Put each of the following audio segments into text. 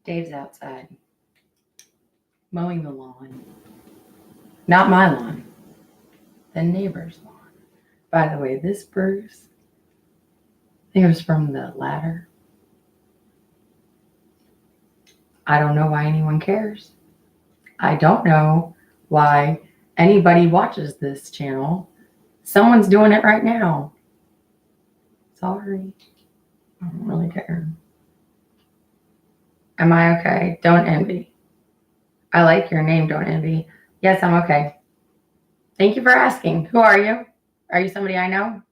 Dave's outside mowing the lawn. Not my lawn, the neighbor's lawn. By the way, this Bruce, I think it was from the ladder. I don't know why anyone cares. I don't know why anybody watches this channel. Someone's doing it right now. Sorry. I don't really care. Am I okay? Don't envy. I like your name, Don't Envy. Yes, I'm okay. Thank you for asking. Who are you? Are you somebody I know?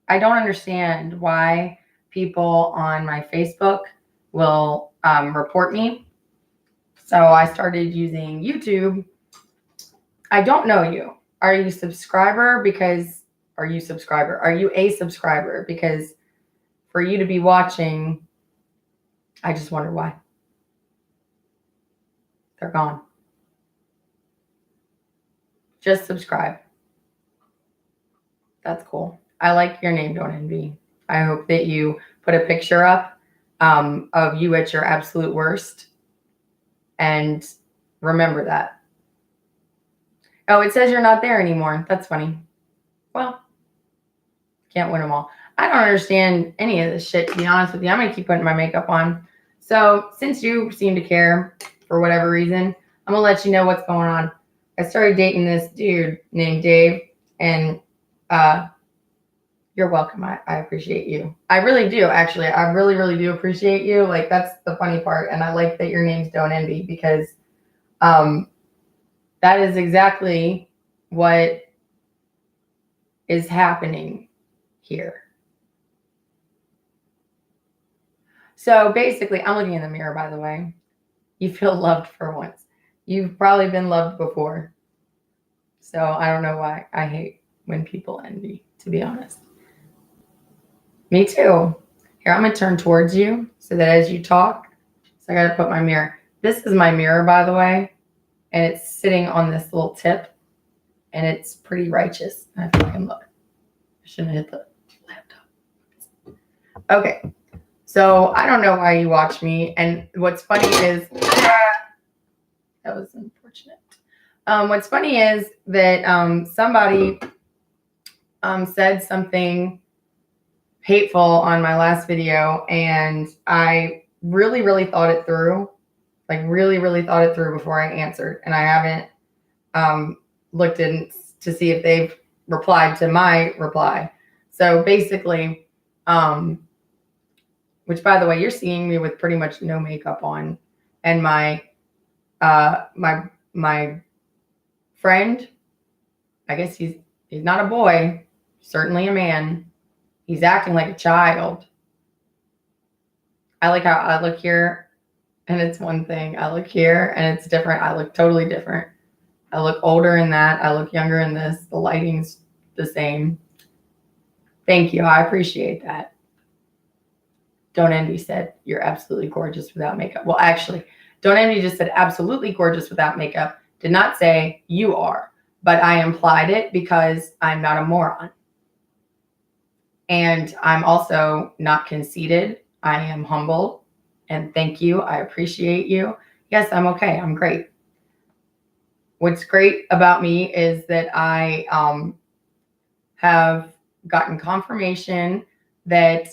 I don't understand why people on my Facebook will report me. So I started using YouTube. I don't know you. Are you a subscriber? Are you a subscriber? Because for you to be watching, I just wonder why. They're gone. Just subscribe. That's cool. I like your name, Don't Envy. I hope that you put a picture up of you at your absolute worst. And remember that. Oh, it says you're not there anymore. That's funny. Well, can't win them all. I don't understand any of this shit, to be honest with you. I'm going to keep putting my makeup on. So since you seem to care for whatever reason, I'm going to let you know what's going on. I started dating this dude named Dave, and you're welcome. I appreciate you. I really do, actually. I really, really do appreciate you. Like, that's the funny part. And I like that your name's Don't Envy, because that is exactly what is happening here. So basically, I'm looking in the mirror, by the way. You feel loved for once. You've probably been loved before. So I don't know why. I hate when people envy, to be honest. Me too. Here, I'm going to turn towards you so that as you talk, so I got to put my mirror. This is my mirror, by the way, and it's sitting on this little tip, and it's pretty righteous. I fucking love it. I shouldn't have hit the laptop. Okay. So I don't know why you watch me. And what's funny is, that was unfortunate. What's funny is that somebody said something hateful on my last video, and I really, really thought it through. Like, really, really thought it through before I answered. And I haven't looked in to see if they've replied to my reply. So basically, which, by the way, you're seeing me with pretty much no makeup on, and my friend, I guess he's not a boy, certainly a man. He's acting like a child. I like how I look here, and it's one thing. I look here, and it's different. I look totally different. I look older in that. I look younger in this. The lighting's the same. Thank you. I appreciate that. Don't Envy said, you're absolutely gorgeous without makeup. Well, actually, Don't Envy just said absolutely gorgeous without makeup. Did not say you are, but I implied it because I'm not a moron. And I'm also not conceited. I am humble. And thank you. I appreciate you. Yes, I'm okay. I'm great. What's great about me is that I have gotten confirmation that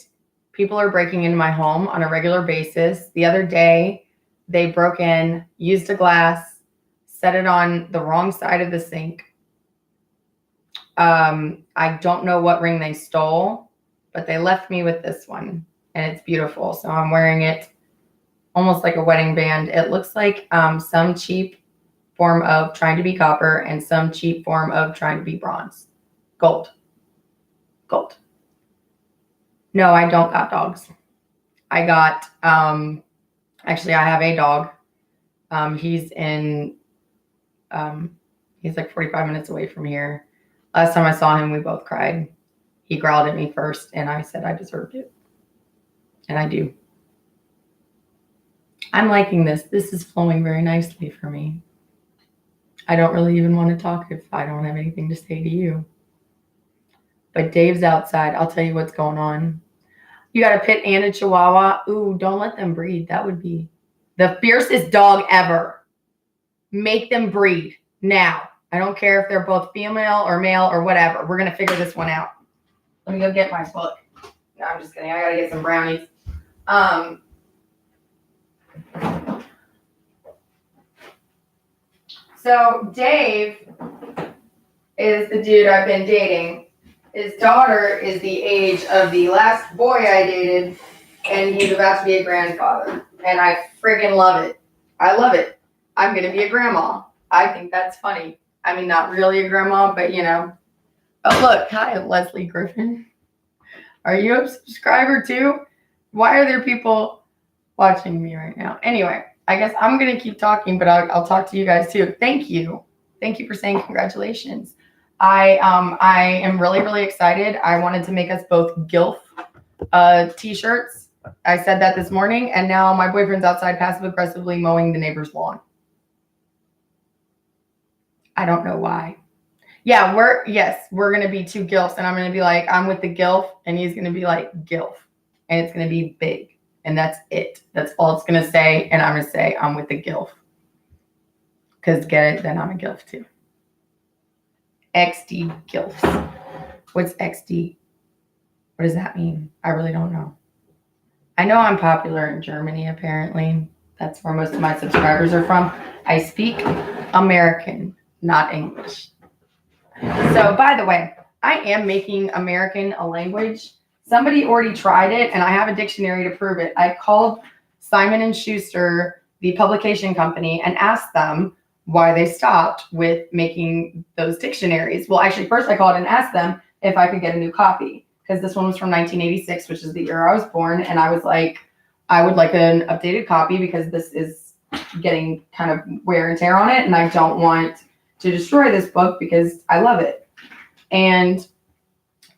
people are breaking into my home on a regular basis. The other day, they broke in, used a glass, set it on the wrong side of the sink. I don't know what ring they stole, but they left me with this one, and it's beautiful. So I'm wearing it almost like a wedding band. It looks like some cheap form of trying to be copper and some cheap form of trying to be bronze. Gold. No, I don't got dogs. I got, actually, I have a dog. He's like 45 minutes away from here. Last time I saw him, we both cried. He growled at me first, and I said I deserved it. And I do. I'm liking this. This is flowing very nicely for me. I don't really even want to talk if I don't have anything to say to you. But Dave's outside. I'll tell you what's going on. You got a pit and a chihuahua. Ooh, don't let them breed. That would be the fiercest dog ever. Make them breed now. I don't care if they're both female or male or whatever. We're going to figure this one out. Let me go get my book. No, I'm just kidding. I got to get some brownies. So Dave is the dude I've been dating. His daughter is the age of the last boy I dated, and he's about to be a grandfather. And I friggin' love it. I love it. I'm going to be a grandma. I think that's funny. I mean, not really a grandma, but you know. Oh, look. Hi, Leslie Griffin. Are you a subscriber too? Why are there people watching me right now? Anyway, I guess I'm going to keep talking, but I'll talk to you guys too. Thank you. Thank you for saying congratulations. I am really, really excited. I wanted to make us both GILF t-shirts. I said that this morning, and now my boyfriend's outside passive aggressively mowing the neighbor's lawn. I don't know why. Yeah, we're going to be two GILFs, and I'm going to be like, I'm with the GILF, and he's going to be like GILF, and it's going to be big, and that's it. That's all it's going to say, and I'm going to say I'm with the GILF. Because get it, then I'm a GILF too. XD GILFs. What's XD? What does that mean? I really don't know. I know I'm popular in Germany, apparently. That's where most of my subscribers are from. I speak American, not English. So, by the way, I am making American a language. Somebody already tried it, and I have a dictionary to prove it. I called Simon & Schuster, the publication company, and asked them why they stopped with making those dictionaries. Well, actually, first I called and asked them if I could get a new copy, because this one was from 1986, which is the year I was born. And I was like, I would like an updated copy because this is getting kind of wear and tear on it. And I don't want to destroy this book because I love it. And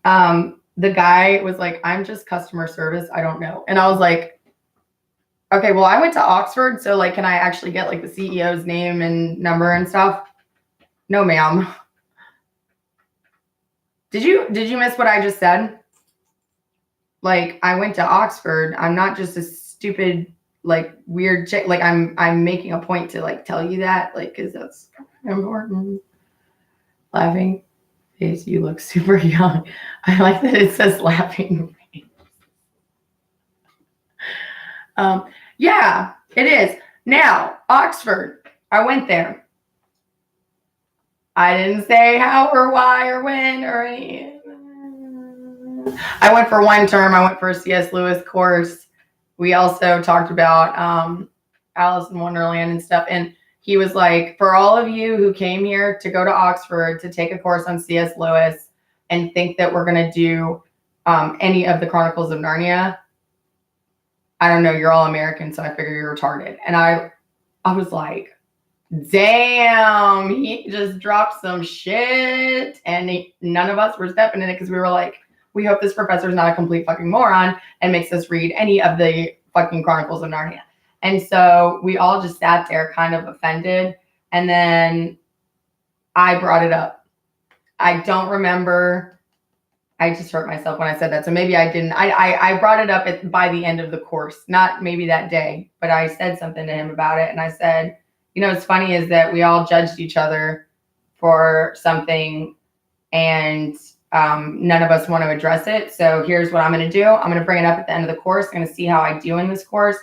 the guy was like, I'm just customer service. I don't know. And I was like, okay, well, I went to Oxford, so like, can I actually get like the CEO's name and number and stuff? No, ma'am. Did you miss what I just said? Like, I went to Oxford. I'm not just a stupid, like, weird chick. Like, I'm making a point to like tell you that, like, because that's important. Laughing face, you look super young. I like that it says laughing face. Yeah, it is. Now, Oxford, I went there. I didn't say how or why or when or any. I went for one term. I went for a C.S. Lewis course. We also talked about Alice in Wonderland and stuff. And he was like, for all of you who came here to go to Oxford to take a course on C.S. Lewis and think that we're going to do any of the Chronicles of Narnia, I don't know, you're all American, so I figure you're retarded. And I was like, damn, he just dropped some shit. And none of us were stepping in it because we were like, we hope this professor's not a complete fucking moron and makes us read any of the fucking Chronicles of Narnia. And so we all just sat there kind of offended. And then I brought it up. I don't remember. I just hurt myself when I said that. So maybe I didn't. I brought it up by the end of the course, not maybe that day, but I said something to him about it. And I said, you know, what's funny is that we all judged each other for something and none of us want to address it. So here's what I'm going to do. I'm going to bring it up at the end of the course. I'm going to see how I do in this course.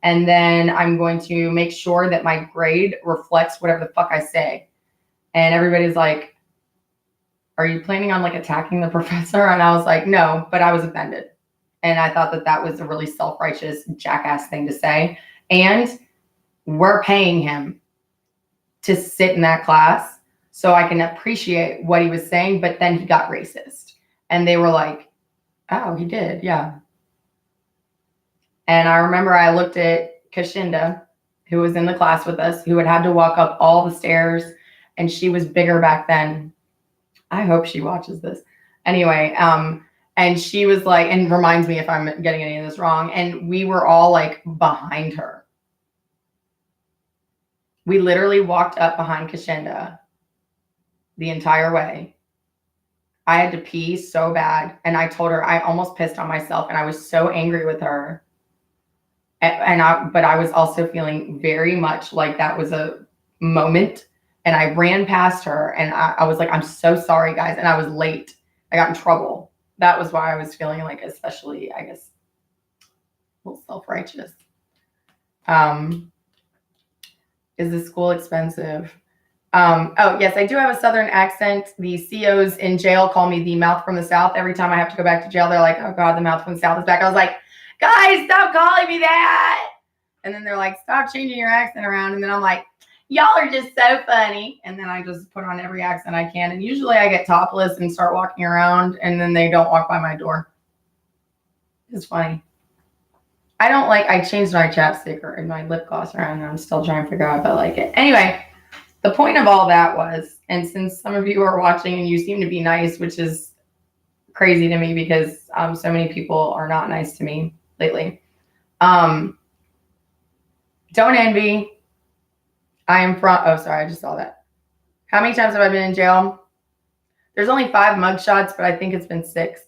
And then I'm going to make sure that my grade reflects whatever the fuck I say. And everybody's like, are you planning on like attacking the professor? And I was like, no, but I was offended. And I thought that that was a really self-righteous jackass thing to say. And we're paying him to sit in that class so I can appreciate what he was saying. But then he got racist. And they were like, oh, he did. Yeah. And I remember I looked at Kashinda, who was in the class with us, who had to walk up all the stairs. And she was bigger back then. I hope she watches this. Anyway, and she was like, and reminds me if I'm getting any of this wrong. And we were all like behind her. We literally walked up behind Kashinda the entire way. I had to pee so bad. And I told her I almost pissed on myself and I was so angry with her. But I was also feeling very much like that was a moment. And I ran past her and I was like, I'm so sorry, guys. And I was late. I got in trouble. That was why I was feeling like, especially, I guess, a little self-righteous. Is the school expensive? Oh, yes, I do have a Southern accent. The COs in jail call me the mouth from the South. Every time I have to go back to jail, they're like, oh, God, the mouth from the South is back. I was like, guys, stop calling me that. And then they're like, stop changing your accent around. And then I'm like, y'all are just so funny. And then I just put on every accent I can. And usually I get topless and start walking around, and then they don't walk by my door. It's funny. I changed my chapstick or my lip gloss around, and I'm still trying to figure out if I like it. Anyway, the point of all that was, and since some of you are watching and you seem to be nice, which is crazy to me because so many people are not nice to me lately. Don't envy. Oh, sorry, I just saw that. How many times have I been in jail? There's only 5 mugshots, but I think it's been 6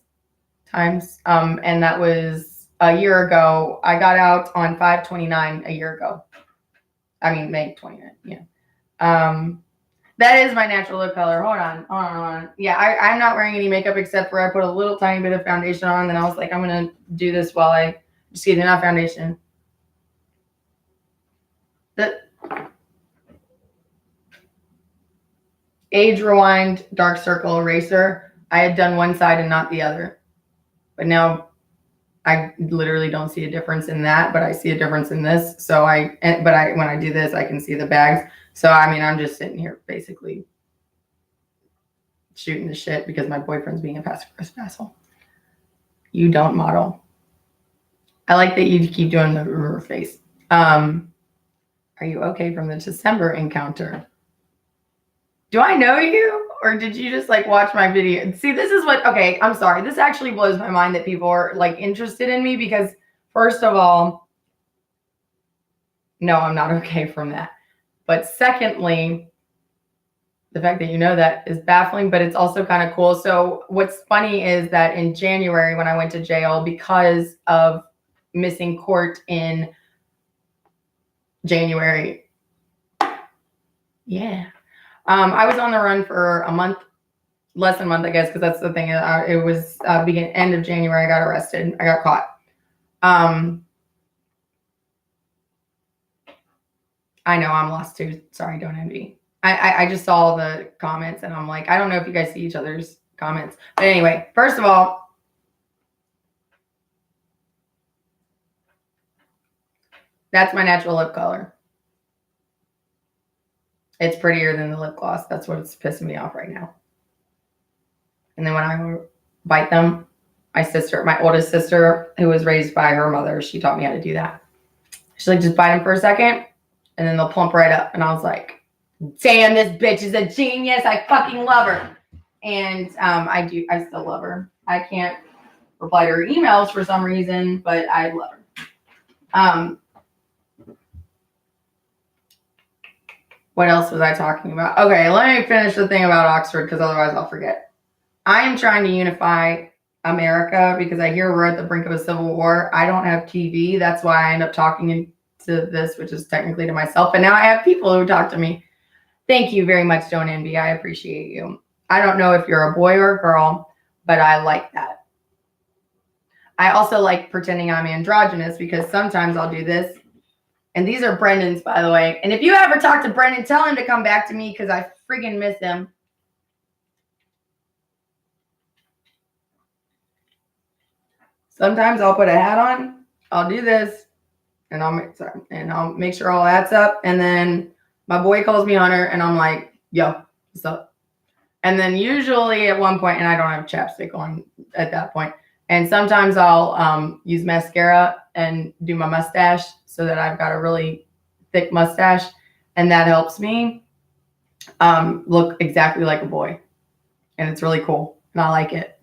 times. And that was a year ago. I got out on 5/29 a year ago. I mean, May 29th. Yeah. That is my natural lip color. Hold on. Yeah, I'm not wearing any makeup except for I put a little tiny bit of foundation on. Then I was like, I'm going to do this while I just get enough foundation. The Age Rewind Dark Circle Eraser. I had done one side and not the other. But now I literally don't see a difference in that, but I see a difference in this. So when I do this, I can see the bags. So, I mean, I'm just sitting here basically shooting the shit because my boyfriend's being a passive-aggressive asshole. You don't model. I like that you keep doing the face. Are you okay from the December encounter? Do I know you, or did you just watch my video? See, this is okay, I'm sorry. This actually blows my mind that people are interested in me because first of all, no, I'm not okay from that. But secondly, the fact that you know that is baffling, but it's also kind of cool. So what's funny is that in January when I went to jail because of missing court in January. Yeah. I was on the run for a month, less than a month, I guess, because that's the thing. It was end of January. I got arrested. I got caught. I know I'm lost too. Sorry, don't envy. I just saw the comments and I'm like, I don't know if you guys see each other's comments. But anyway, first of all, that's my natural lip color. It's prettier than the lip gloss. That's what's pissing me off right now. And then when I bite them, my oldest sister, who was raised by her mother, she taught me how to do that. She's like, just bite them for a second, and then they'll plump right up. And I was like, damn, this bitch is a genius. I fucking love her. And I still love her. I can't reply to her emails for some reason, but I love her. What else was I talking about? Okay, let me finish the thing about Oxford because otherwise I'll forget. I am trying to unify America because I hear we're at the brink of a civil war. I don't have TV. That's why I end up talking to this, which is technically to myself. And now I have people who talk to me. Thank you very much, Don't Envy. I appreciate you. I don't know if you're a boy or a girl, but I like that. I also like pretending I'm androgynous because sometimes I'll do this. And these are Brendan's, by the way. And if you ever talk to Brendan, tell him to come back to me because I freaking miss him. Sometimes I'll put a hat on. I'll do this. And I'll make sure all that's up. And then my boy calls me Hunter. And I'm like, yo, what's up? And then usually at one point, and I don't have chapstick on at that point. And sometimes I'll use mascara and do my mustache so that I've got a really thick mustache. And that helps me look exactly like a boy. And it's really cool. And I like it.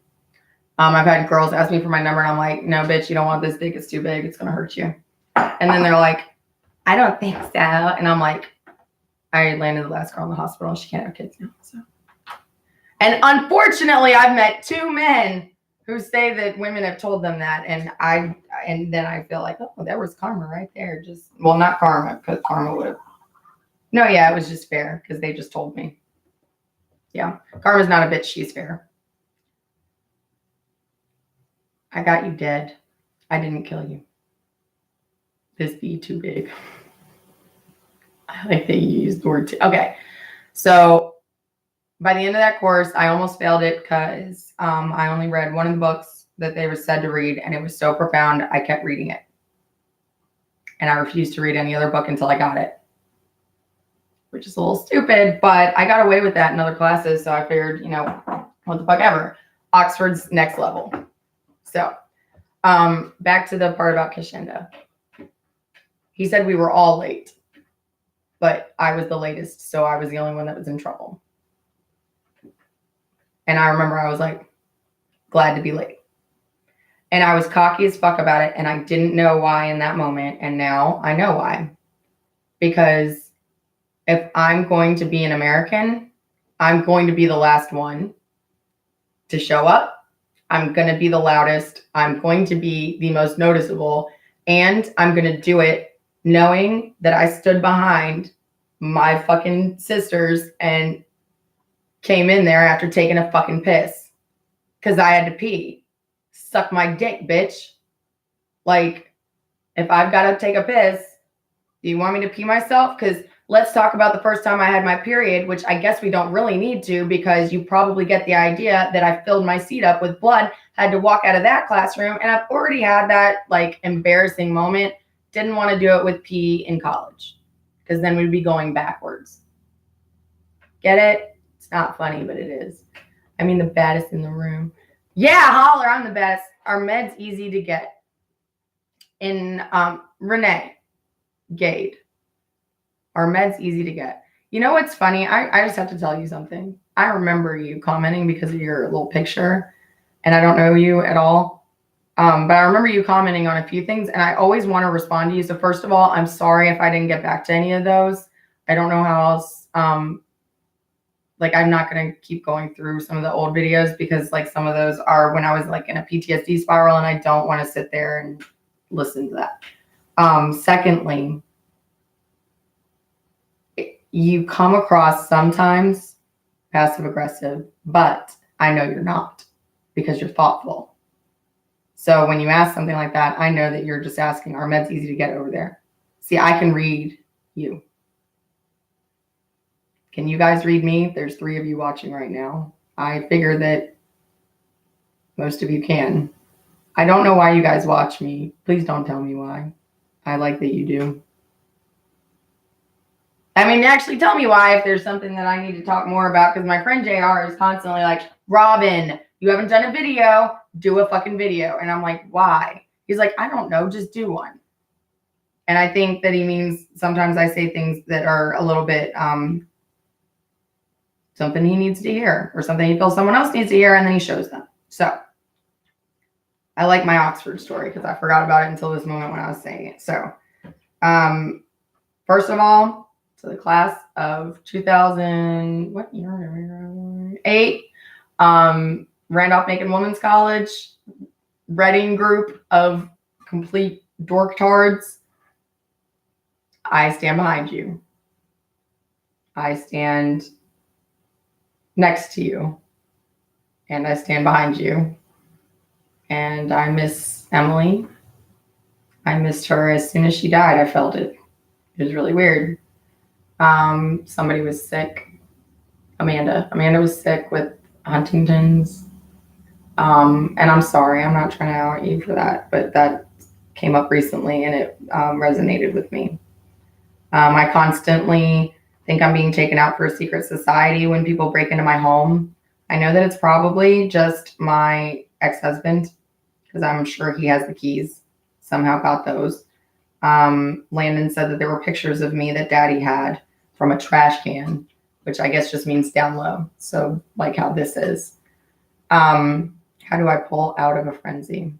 I've had girls ask me for my number and I'm like, no, bitch, you don't want this big. It's too big. It's going to hurt you. And then they're like, I don't think so. And I'm like, I landed the last girl in the hospital. She can't have kids now. So And unfortunately, I've met 2 men who say that women have told them that, and then I feel like, oh, there was karma right there. Just, well, not karma, because karma would have. No, yeah, it was just fair because they just told me. Yeah, karma's not a bitch. She's fair. I got you dead. I didn't kill you. This be too big. I like that you used the word too. Okay, so by the end of that course, I almost failed it because I only read one of the books that they were said to read, and it was so profound, I kept reading it. And I refused to read any other book until I got it, which is a little stupid, but I got away with that in other classes, so I figured, what the fuck ever. Oxford's next level. So back to the part about Kashenda. He said we were all late, but I was the latest, so I was the only one that was in trouble. And I remember I was like, glad to be late. And I was cocky as fuck about it, and I didn't know why in that moment, and now I know why. Because if I'm going to be an American, I'm going to be the last one to show up. I'm going to be the loudest. I'm going to be the most noticeable, and I'm going to do it knowing that I stood behind my fucking sisters and came in there after taking a fucking piss because I had to pee. Suck my dick, bitch. Like, if I've got to take a piss, do you want me to pee myself? Because let's talk about the first time I had my period, which I guess we don't really need to because you probably get the idea that I filled my seat up with blood, had to walk out of that classroom, and I've already had that like embarrassing moment. Didn't want to do it with pee in college because then we'd be going backwards. Get it? It's not funny, but it is. I mean, the baddest in the room. Yeah, holler, I'm the best. Our med's easy to get. In Renee Gade, our med's easy to get. You know what's funny? I just have to tell you something. I remember you commenting because of your little picture, and I don't know you at all. But I remember you commenting on a few things, and I always want to respond to you. So first of all, I'm sorry if I didn't get back to any of those. I don't know how else. Like, I'm not going to keep going through some of the old videos because like some of those are when I was like in a PTSD spiral, and I don't want to sit there and listen to that. Secondly, you come across sometimes passive aggressive, but I know you're not because you're thoughtful. So when you ask something like that, I know that you're just asking, our med's easy to get over there. See, I can read you. Can you guys read me? There's 3 of you watching right now. I figure that most of you can. I don't know why you guys watch me. Please don't tell me why. I like that you do. I mean, actually tell me why if there's something that I need to talk more about, because my friend JR is constantly like, Robin, you haven't done a video, do a fucking video. And I'm like, why? He's like, I don't know, just do one. And I think that he means sometimes I say things that are a little bit something he needs to hear or something he feels someone else needs to hear, and then he shows them. So I like my Oxford story because I forgot about it until this moment when I was saying it. So first of all, to the class of 2000, what year? 8, Randolph-Macon Women's College, Reading group of complete dorktards. I stand behind you. I stand next to you. And I stand behind you. And I miss Emily. I missed her as soon as she died. I felt it. It was really weird. Somebody was sick. Amanda was sick with Huntington's. And I'm sorry, I'm not trying to out you for that, but that came up recently and it resonated with me. I constantly think I'm being taken out for a secret society when people break into my home. I know that it's probably just my ex-husband because I'm sure he has the keys. Somehow got those. Landon said that there were pictures of me that Daddy had from a trash can, which I guess just means down low. So like how this is. How do I pull out of a frenzy?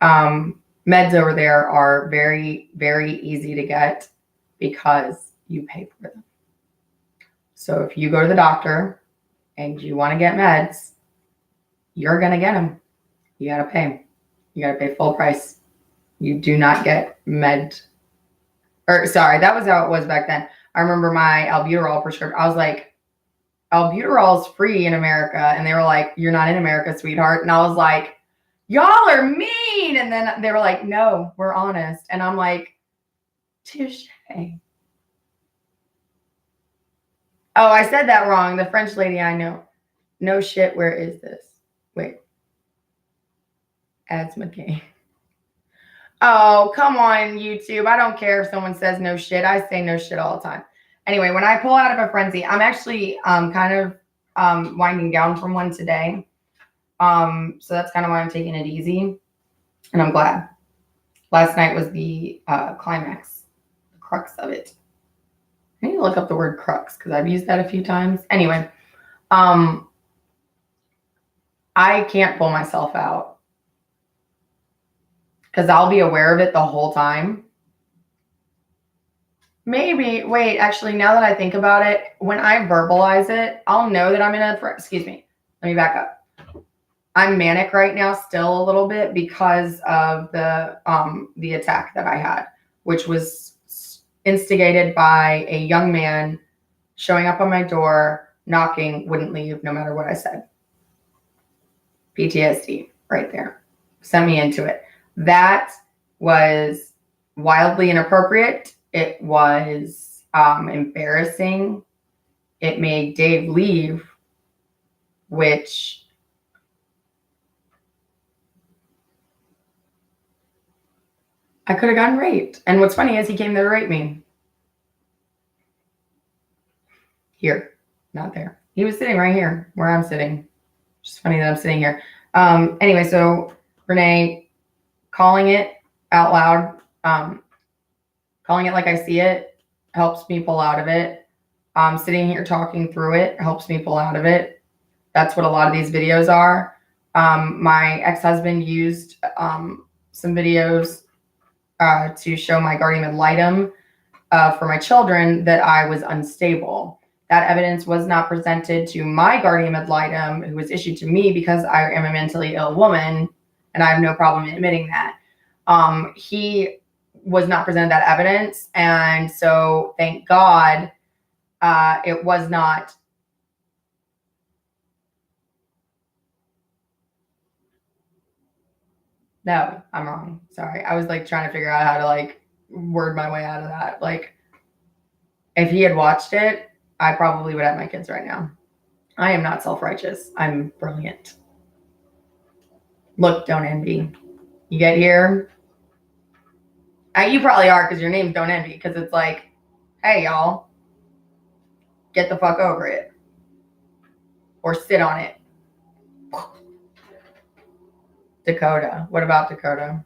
Meds over there are very, very easy to get because you pay for them. So if you go to the doctor and you want to get meds, you're going to get them. You got to pay. You got to pay full price. You do not get that was how it was back then. I remember my albuterol prescription. I was like, albuterol is free in America. And they were like, you're not in America, sweetheart. And I was like, y'all are mean. And then they were like, no, we're honest. And I'm like, touche. Oh, I said that wrong. The French lady I know. No shit, where is this? Wait. Ads McCain. Oh, come on, YouTube. I don't care if someone says no shit. I say no shit all the time. Anyway, when I pull out of a frenzy, I'm actually kind of winding down from one today. So that's kind of why I'm taking it easy. And I'm glad. Last night was the climax, the crux of it. I need to look up the word crux because I've used that a few times. Anyway, I can't pull myself out because I'll be aware of it the whole time. Maybe, wait, actually, now that I think about it, when I verbalize it, I'll know that I'm in a, excuse me, let me back up. I'm manic right now still a little bit because of the attack that I had, which was instigated by a young man showing up on my door, knocking, wouldn't leave no matter what I said. PTSD right there. Sent me into it. That was wildly inappropriate. It was embarrassing. It made Dave leave, which I could have gotten raped. And what's funny is he came there to rape me. Here, not there. He was sitting right here where I'm sitting. Just funny that I'm sitting here. Anyway, so Renee, calling it out loud, calling it like I see it helps me pull out of it. Sitting here talking through it helps me pull out of it. That's what a lot of these videos are. My ex-husband used some videos to show my guardian ad litem for my children that I was unstable. That evidence was not presented to my guardian ad litem, who was issued to me because I am a mentally ill woman, and I have no problem admitting that. He was not presented that evidence, and so thank God it was not. No, I'm wrong. Sorry. I was like trying to figure out how to like word my way out of that. Like, if he had watched it, I probably would have my kids right now. I am not self-righteous. I'm brilliant. Look, Don't Envy. You get here. You probably are because your name's Don't Envy, because it's like, hey, y'all, get the fuck over it. Or sit on it. Dakota. What about Dakota?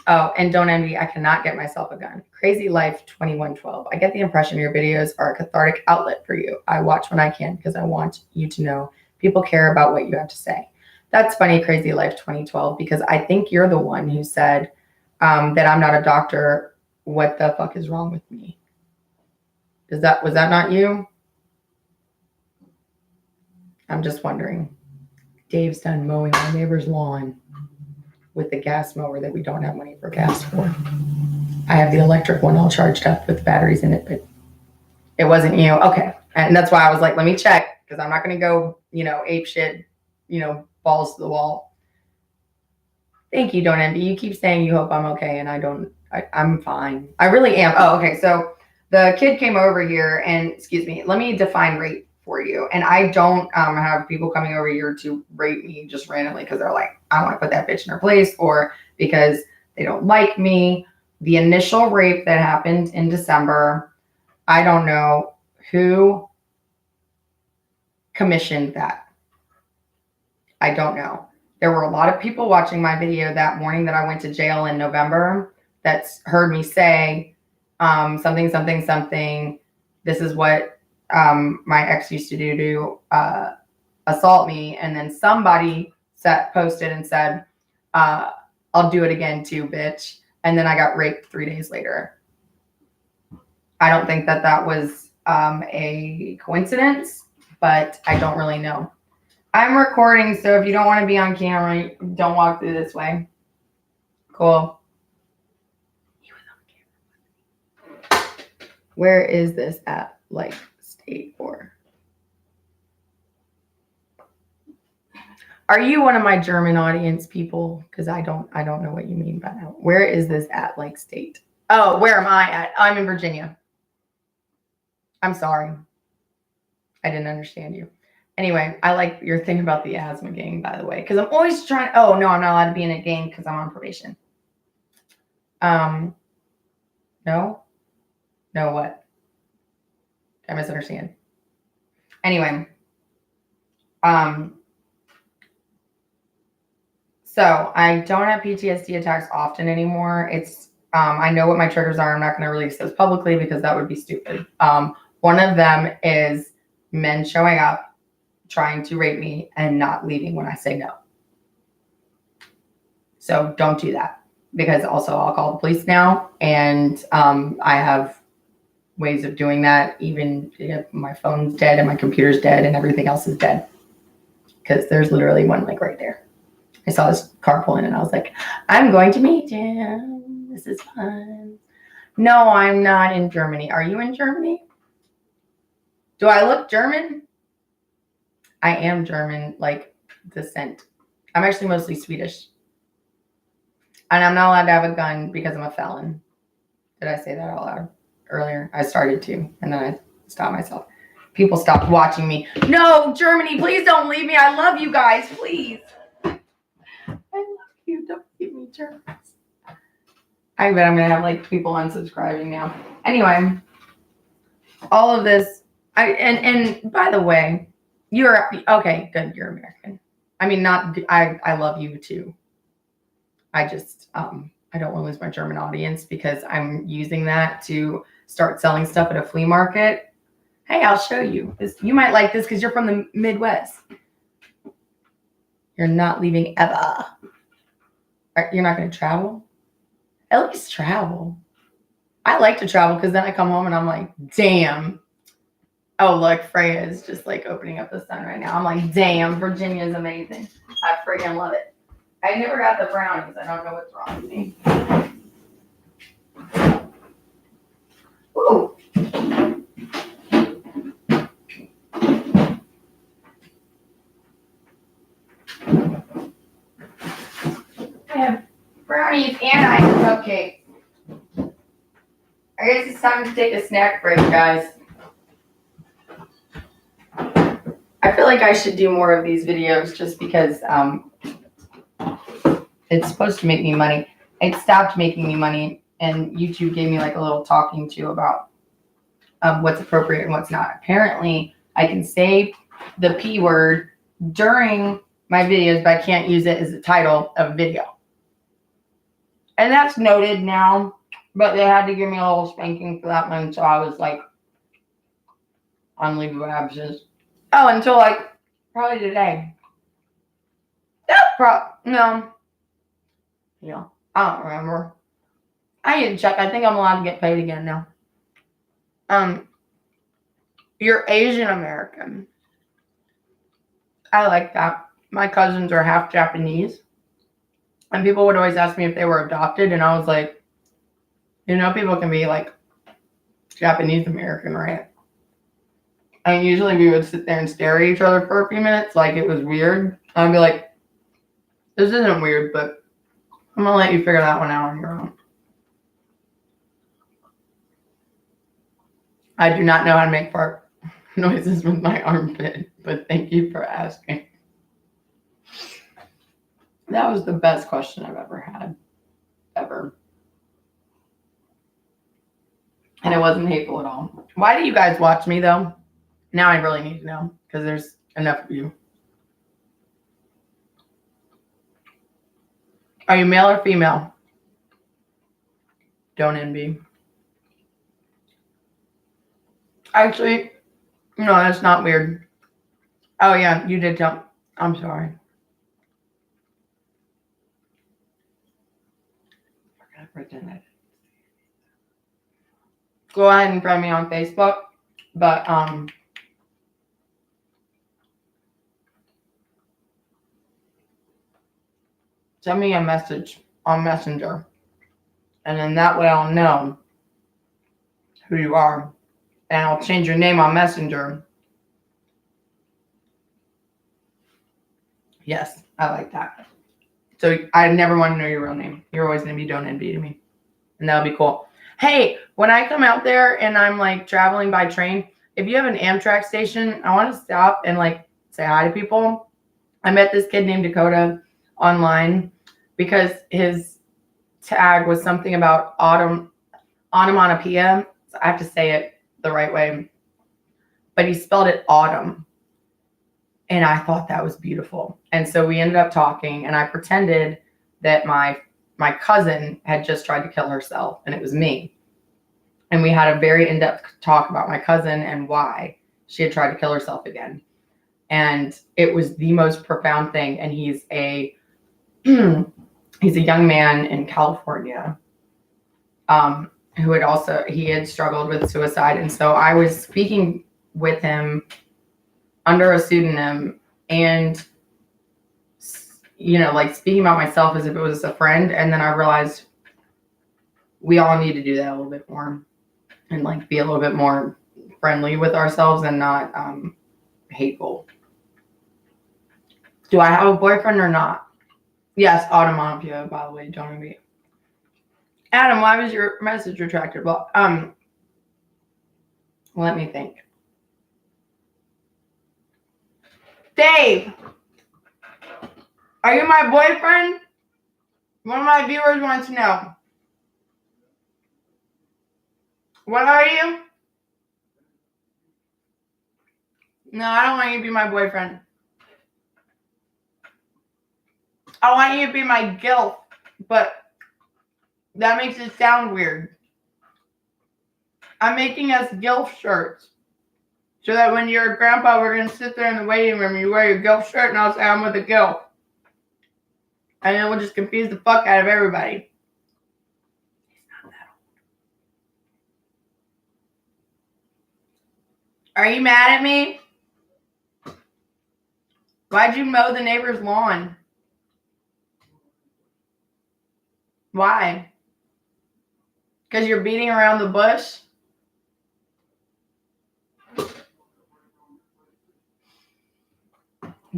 Oh, and Don't Envy, I cannot get myself a gun. Crazy Life 2112. I get the impression your videos are a cathartic outlet for you. I watch when I can because I want you to know people care about what you have to say. That's funny, Crazy Life 2012, because I think you're the one who said that I'm not a doctor. What the fuck is wrong with me? Was that not you? I'm just wondering. Dave's done mowing my neighbor's lawn with the gas mower that we don't have money for gas for. I have the electric one all charged up with batteries in it, but it wasn't you. Okay. And that's why I was like, let me check, because I'm not going to go, ape shit, balls to the wall. Thank you, Don't Envy. You keep saying you hope I'm okay, and I'm fine. I really am. Oh, okay. So the kid came over here and, excuse me, let me define rape for you. And I don't have people coming over here to rape me just randomly because they're like, I want to put that bitch in her place, or because they don't like me. The initial rape that happened in December, I don't know who commissioned that. I don't know. There were a lot of people watching my video that morning that I went to jail in November that's heard me say something. This is what my ex used to do to assault me. And then somebody posted and said, I'll do it again too, bitch. And then I got raped 3 days later. I don't think that was a coincidence. but I don't really know. I'm recording, so if you don't want to be on camera, don't walk through this way. Cool. Where is this at? Like state or? Are you one of my German audience people? Because I don't know what you mean by that. Where is this at? Like state? Oh, where am I at? I'm in Virginia. I'm sorry. I didn't understand you. Anyway, I like your thing about the asthma gang, by the way, because I'm always trying. Oh no, I'm not allowed to be in a gang because I'm on probation. No what? I misunderstand. Anyway, so I don't have PTSD attacks often anymore. It's I know what my triggers are. I'm not going to release those publicly because that would be stupid. One of them is men showing up, trying to rape me, and not leaving when I say no. So don't do that, because also I'll call the police now, and I have ways of doing that, even if my phone's dead and my computer's dead and everything else is dead, because there's literally one like right there. I saw this car pull in and I was like, I'm going to meet him. This is fun. No, I'm not in Germany. Are you in Germany? Do I look German? I am German, like descent. I'm actually mostly Swedish. And I'm not allowed to have a gun because I'm a felon. Did I say that out loud earlier? I started to, and then I stopped myself. People stopped watching me. No, Germany, please don't leave me. I love you guys, please. I love you. Don't leave me, Germans. I bet I'm going to have like people unsubscribing now. Anyway, all of this. And by the way, you're okay. Good. You're American. I mean, not, I love you too. I just, I don't want to lose my German audience because I'm using that to start selling stuff at a flea market. Hey, I'll show you. You might like this because you're from the Midwest. You're not leaving ever. You're not going to travel? At least travel. I like to travel because then I come home and I'm like, damn. Oh, look, Freya is just like opening up the sun right now. I'm like, damn, Virginia is amazing. I friggin' love it. I never got the brownies. I don't know what's wrong with me. Ooh. I have brownies and I have a cupcake. I guess it's time to take a snack break, guys. I feel like I should do more of these videos just because it's supposed to make me money. It stopped making me money, and YouTube gave me like a little talking to about what's appropriate and what's not. Apparently, I can say the P word during my videos, but I can't use it as the title of a video. And that's noted now, but they had to give me a little spanking for that one, so I was like on leave of absence. Oh, until like probably today. No. Yeah, I don't remember. I need to check. I think I'm allowed to get paid again now. You're Asian American. I like that. My cousins are half Japanese. And people would always ask me if they were adopted. And I was like, you know, people can be like Japanese American, right? And usually we would sit there and stare at each other for a few minutes like it was weird. I'd be like, this isn't weird, but I'm going to let you figure that one out on your own. I do not know how to make fart noises with my armpit, but thank you for asking. That was the best question I've ever had. Ever. And it wasn't hateful at all. Why do you guys watch me, though? Now I really need to know, because there's enough of you. Are you male or female? Don't envy. Actually, no, that's not weird. Oh, yeah, you did tell. I'm sorry. Go ahead and friend me on Facebook. But send me a message on Messenger. And then that way I'll know who you are. And I'll change your name on Messenger. Yes, I like that. So I never want to know your real name. You're always going to be Don't Envy to me. And that would be cool. Hey, when I come out there and I'm like traveling by train, if you have an Amtrak station, I want to stop and like say hi to people. I met this kid named Dakota online because his tag was something about onomatopoeia. So I have to say it the right way. But he spelled it autumn. And I thought that was beautiful. And so we ended up talking, and I pretended that my cousin had just tried to kill herself, and it was me. And we had a very in-depth talk about my cousin and why she had tried to kill herself again. And it was the most profound thing. And he's a young man in California who had struggled with suicide. And so I was speaking with him under a pseudonym and, like speaking about myself as if it was a friend. And then I realized we all need to do that a little bit more and like be a little bit more friendly with ourselves and not hateful. Do I have a boyfriend or not? Yes, onomatopoeia, by the way, don't be. Adam, why was your message retracted? Well, let me think. Dave, are you my boyfriend? One of my viewers wants to know. What are you? No, I don't want you to be my boyfriend. I want you to be my gilf, but that makes it sound weird. I'm making us gilf shirts so that when you're a grandpa, we're going to sit there in the waiting room, you wear your gilf shirt, and I'll say I'm with a gilf. And it will just confuse the fuck out of everybody. He's not that old. Are you mad at me? Why'd you mow the neighbor's lawn? Why? Because you're beating around the bush?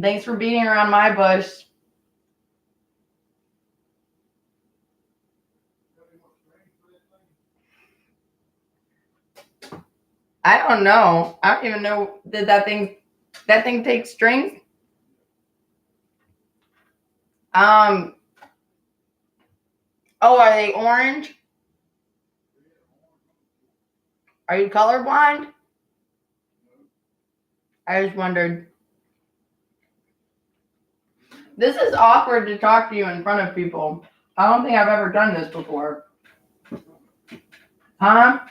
Thanks for beating around my bush. I don't know. I don't even know. Did that thing take strings? Oh, are they orange? Are you colorblind? I just wondered. This is awkward to talk to you in front of people. I don't think I've ever done this before. Huh?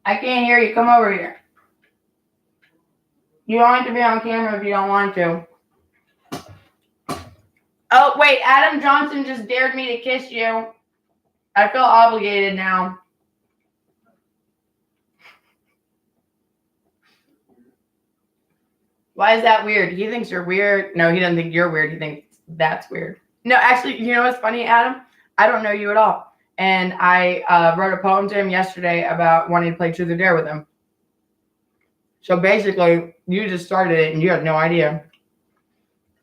I can't hear you. Come over here. You don't have to be on camera if you don't want to. Oh, wait. Adam Johnson just dared me to kiss you. I feel obligated now. Why is that weird? He thinks you're weird. No, he doesn't think you're weird. He thinks that's weird. No, actually, you know what's funny, Adam? I don't know you at all. And I wrote a poem to him yesterday about wanting to play Truth or Dare with him. So basically, you just started it and you have no idea.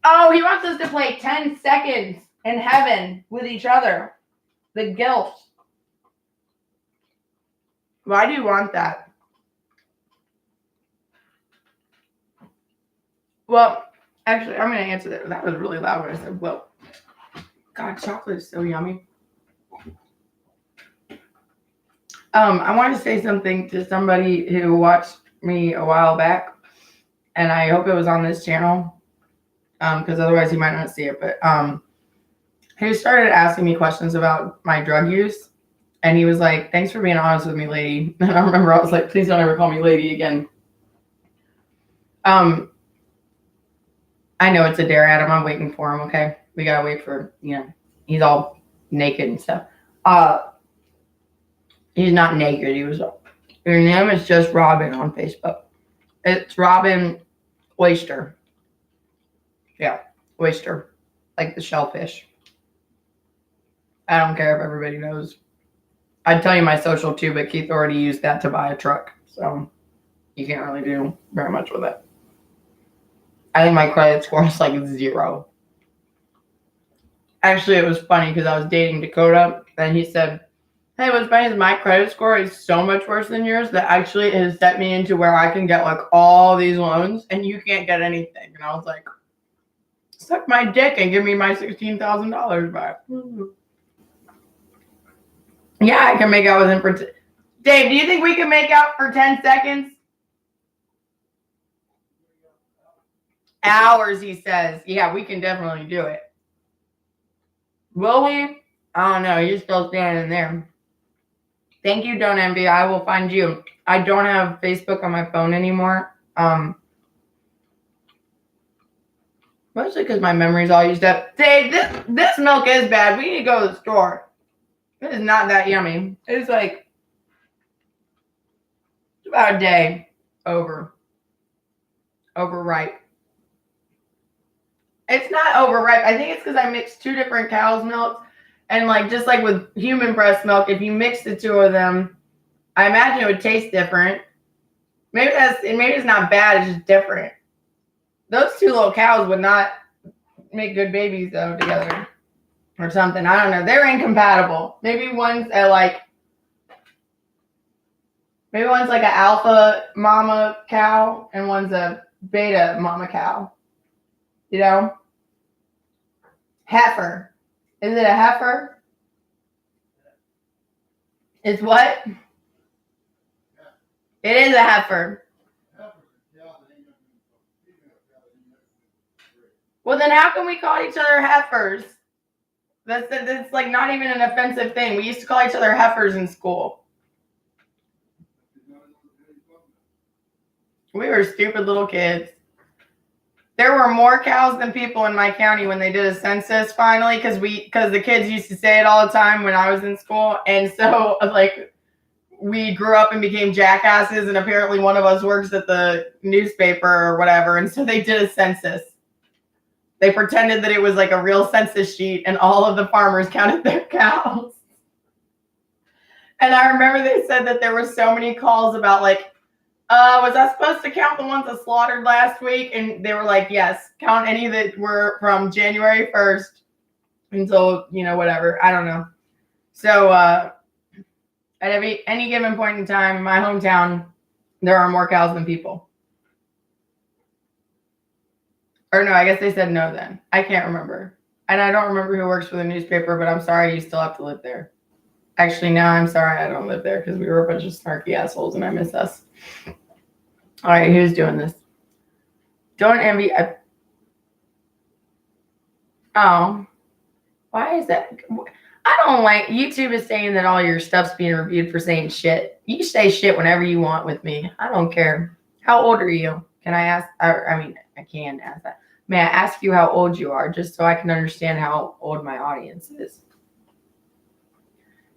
Oh, he wants us to play 10 seconds in heaven with each other. The guilt. Why do you want that? Well, actually, I'm going to answer that. That was really loud when I said, well, God, chocolate is so yummy. I wanted to say something to somebody who watched me a while back, and I hope it was on this channel, because otherwise you might not see it, but he started asking me questions about my drug use, and he was like, thanks for being honest with me, lady. And I remember I was like, please don't ever call me lady again. I know it's a dare, Adam. I'm waiting for him, okay? We gotta wait for, he's all naked and stuff. He's not naked. Your name is just Robin on Facebook. It's Robin Oyster. Yeah, Oyster. like the shellfish. I don't care if everybody knows. I'd tell you my social too, but Keith already used that to buy a truck. So you can't really do very much with it. I think my credit score is like 0. Actually, it was funny because I was dating Dakota and he said, hey, what's funny is my credit score is so much worse than yours that actually it has set me into where I can get like all these loans and you can't get anything. And I was like, suck my dick and give me my $16,000 back. Yeah, I can make out with him for... Dave, do you think we can make out for 10 seconds? Hours, he says. Yeah, we can definitely do it. Will we? I don't know. You're still standing there. Thank you, Don't Envy. I will find you. I don't have Facebook on my phone anymore. Mostly because my memory's all used up. Dave, this milk is bad. We need to go to the store. It is not that yummy. It's like it's about a day overripe. It's not overripe. I think it's because I mixed 2 different cow's milks. And like just like with human breast milk, if you mix the 2 of them, I imagine it would taste different. Maybe it's not bad, it's just different. Those 2 little cows would not make good babies though together. Or something. I don't know. They're incompatible. Maybe one's like an alpha mama cow and one's a beta mama cow. You know? Heifer. Is it a heifer? It's what? It is a heifer. Well, then how can we call each other heifers? That's like not even an offensive thing. We used to call each other heifers in school. We were stupid little kids. There were more cows than people in my county when they did a census finally, because the kids used to say it all the time when I was in school. And so like we grew up and became jackasses, and apparently one of us works at the newspaper or whatever. And so they did a census. They pretended that it was like a real census sheet and all of the farmers counted their cows. And I remember they said that there were so many calls about like, was I supposed to count the ones that slaughtered last week? And they were like, yes, count any that were from January 1st until, whatever. I don't know. So at any given point in time in my hometown, there are more cows than people. Or no, I guess they said no then. I can't remember. And I don't remember who works for the newspaper, but I'm sorry you still have to live there. Actually, now I'm sorry I don't live there because we were a bunch of snarky assholes and I miss us. All right, who's doing this? Don't Envy. Oh, why is that? I don't like YouTube is saying that all your stuff's being reviewed for saying shit. You say shit whenever you want with me. I don't care. How old are you? Can I ask? I can ask that. May I ask you how old you are, just so I can understand how old my audience is?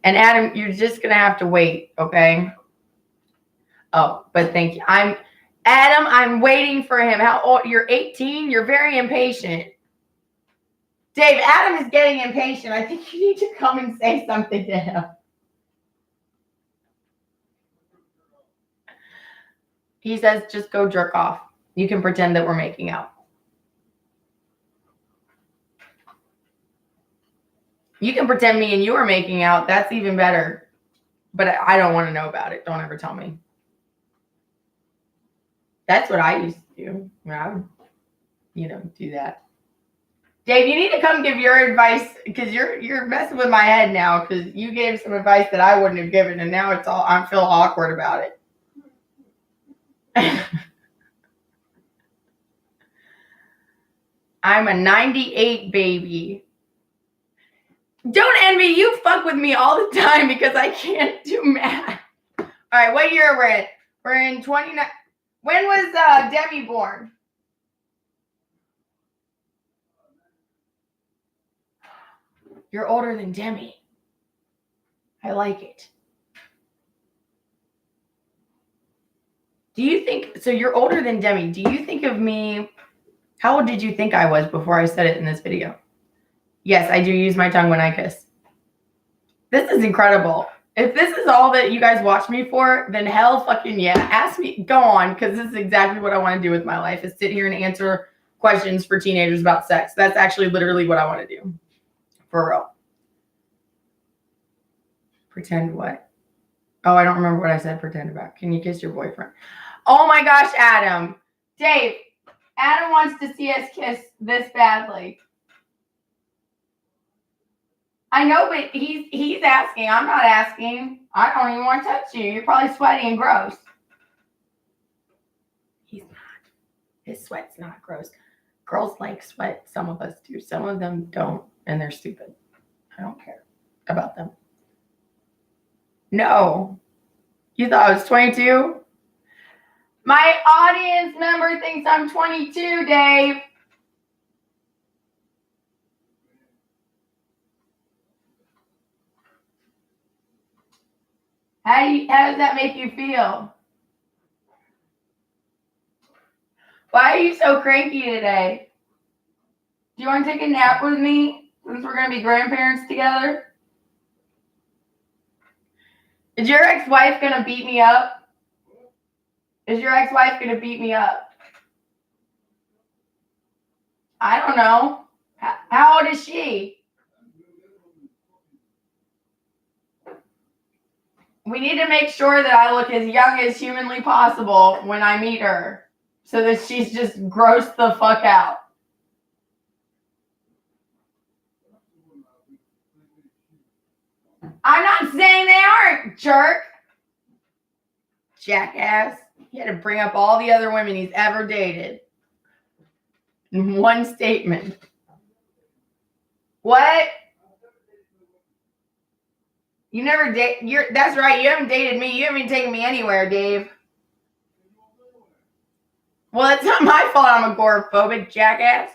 And Adam, you're just gonna have to wait, okay? Oh, but thank you. I'm waiting for him. How old? You're 18? You're very impatient. Dave, Adam is getting impatient. I think you need to come and say something to him. He says, just go jerk off. You can pretend that we're making out. You can pretend me and you are making out. That's even better. But I don't want to know about it. Don't ever tell me. That's what I used to do. I would, do that. Dave, you need to come give your advice because you're messing with my head now because you gave some advice that I wouldn't have given, and now I feel awkward about it. I'm a 98 baby. Don't envy. You fuck with me all the time because I can't do math. All right, what year we're in? We're in 29. When was Demi born? You're older than Demi. I like it. Do you think, so you're older than Demi. Do you think of me, how old did you think I was before I said it in this video? Yes, I do use my tongue when I kiss. This is incredible. If this is all that you guys watch me for, then hell fucking yeah. Ask me, go on, because this is exactly what I want to do with my life, is sit here and answer questions for teenagers about sex. That's actually literally what I want to do. For real. Pretend what? Oh, I don't remember what I said pretend about. Can you kiss your boyfriend? Oh my gosh, Adam. Dave, Adam wants to see us kiss this badly. I know, but he's asking. I'm not asking. I don't even want to touch you. You're probably sweaty and gross. He's not. His sweat's not gross. Girls like sweat. Some of us do. Some of them don't, and they're stupid. I don't care about them. No. You thought I was 22? My audience member thinks I'm 22, Dave. How does that make you feel? Why are you so cranky today? Do you want to take a nap with me since we're going to be grandparents together? Is your ex-wife going to beat me up? Is your ex-wife going to beat me up? I don't know. How old is she? We need to make sure that I look as young as humanly possible when I meet her, so that she's just grossed the fuck out. I'm not saying they aren't, jerk. Jackass. He had to bring up all the other women he's ever dated in one statement. What? You never date. That's right. You haven't dated me. You haven't even taken me anywhere, Dave. Well, it's not my fault I'm agoraphobic, jackass.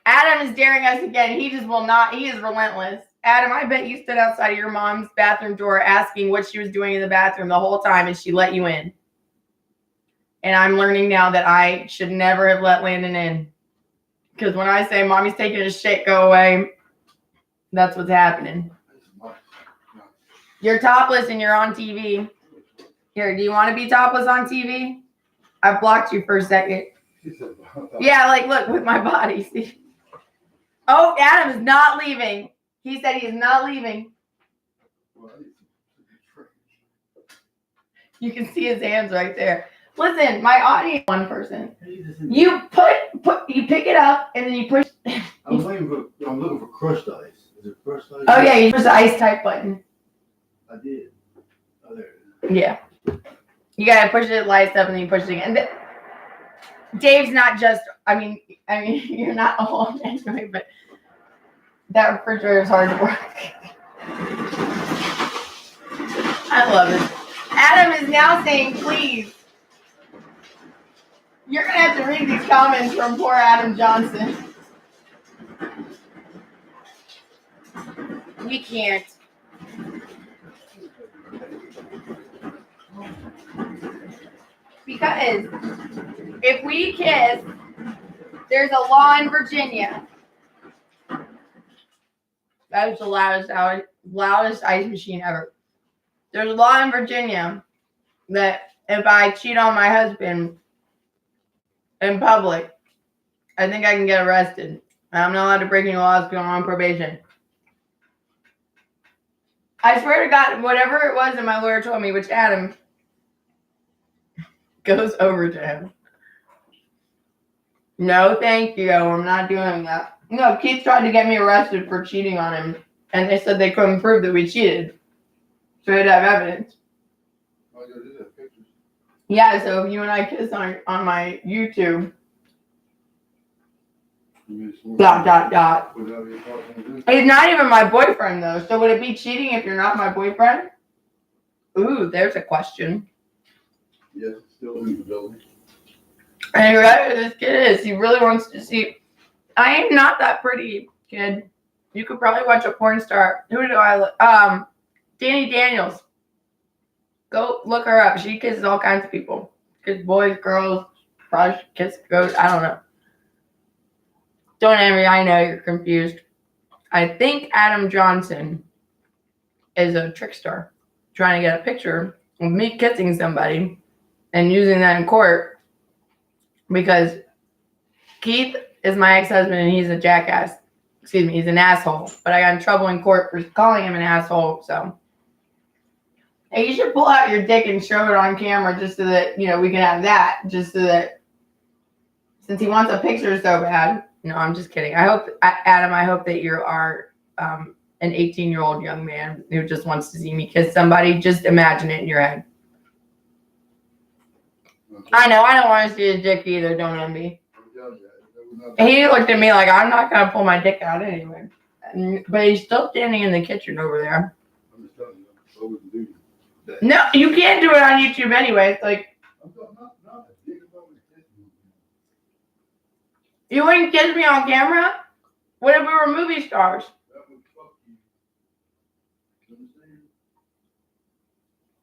Adam is daring us again. He just will not. He is relentless. Adam, I bet you stood outside of your mom's bathroom door asking what she was doing in the bathroom the whole time, and she let you in. And I'm learning now that I should never have let Landon in. Because when I say mommy's taking a shit, go away, that's what's happening. You're topless and you're on TV. Here, do you want to be topless on TV? I blocked you for a second. Yeah, like, look, with my body. See? Oh, Adam is not leaving. He said he is not leaving. You can see his hands right there. Listen, my audience, one person. You you pick it up and then you push. I'm looking for crushed ice. Is it crushed ice? Oh yeah, you push the ice type button. I did. Oh, there it is. Yeah. You gotta push it, lights up, and then you push it again. And Dave's not just. I mean, you're not alone anyway, but that refrigerator is hard to work. I love it. Adam is now saying, please. You're going to have to read these comments from poor Adam Johnson. We can't. Because if we kiss, there's a law in Virginia. That is the loudest ice machine ever. There's a law in Virginia that if I cheat on my husband in public, I think I can get arrested. And I'm not allowed to break any laws because I'm on probation. I swear to God, whatever it was that my lawyer told me, which Adam goes over to him. No, thank you. I'm not doing that. No, Keith tried to get me arrested for cheating on him. And they said they couldn't prove that we cheated. So they'd have evidence. Oh, you did have pictures. Yeah, so if you and I kiss on my YouTube. Dot. He's not even my boyfriend, though. So would it be cheating if you're not my boyfriend? Ooh, there's a question. Yes, still in the building. And whoever this kid is, he really wants to see. I am not that pretty, kid. You could probably watch a porn star. Who do I look? Danny Daniels. Go look her up. She kisses all kinds of people. Kiss boys, girls, probably kiss goats. I don't know. Don't envy. I know you're confused. I think Adam Johnson is a trickster trying to get a picture of me kissing somebody and using that in court because Keith is my ex-husband and he's a jackass. Excuse me, he's an asshole. But I got in trouble in court for calling him an asshole. So hey, you should pull out your dick and show it on camera just so that, we can have that. Just so that, since he wants a picture so bad. No, I'm just kidding. Adam, I hope that you are an 18-year-old young man who just wants to see me kiss somebody. Just imagine it in your head. I know. I don't want to see his dick either. Don't envy. He looked at me like, I'm not going to pull my dick out anyway. But he's still standing in the kitchen over there. I'm just telling you, I wouldn't do that. No, you can't do it on YouTube anyway. It's like, you wouldn't kiss me on camera? What if we were movie stars? That would fuck you. You understand?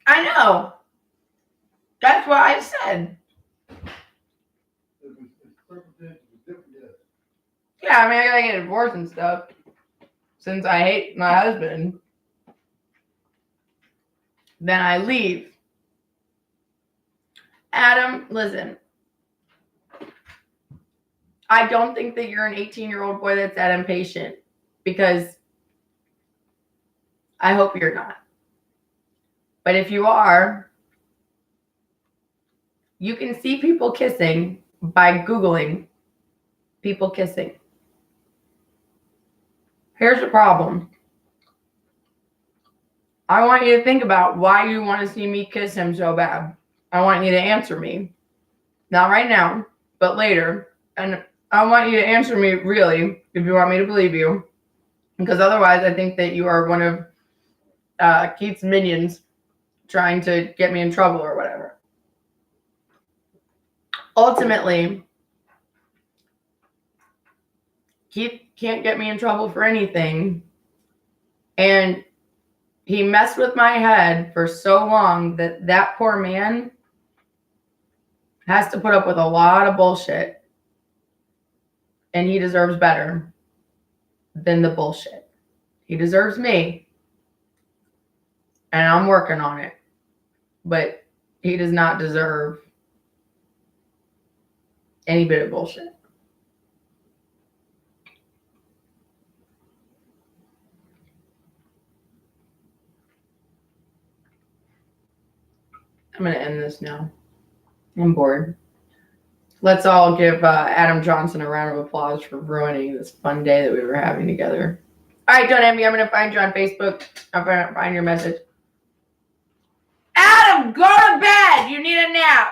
I know. That's what I said. If it's circumstances, it's different, yes. Yeah, I mean, I gotta get divorced and stuff. Since I hate my husband. Then I leave. Adam, listen. I don't think that you're an 18-year-old boy that's that impatient. Because I hope you're not. But if you are, you can see people kissing by Googling people kissing. Here's the problem. I want you to think about why you want to see me kiss him so bad. I want you to answer me. Not right now, but later. And I want you to answer me really, if you want me to believe you. Because otherwise, I think that you are one of Keith's minions trying to get me in trouble or whatever. Ultimately, Keith can't get me in trouble for anything. And he messed with my head for so long that that poor man has to put up with a lot of bullshit. And he deserves better than the bullshit. He deserves me. And I'm working on it. But he does not deserve any bit of bullshit. I'm going to end this now. I'm bored. Let's all give Adam Johnson a round of applause for ruining this fun day that we were having together. All right, don't envy. I'm going to find you on Facebook. I'm going to find your message. Adam, go to bed. You need a nap.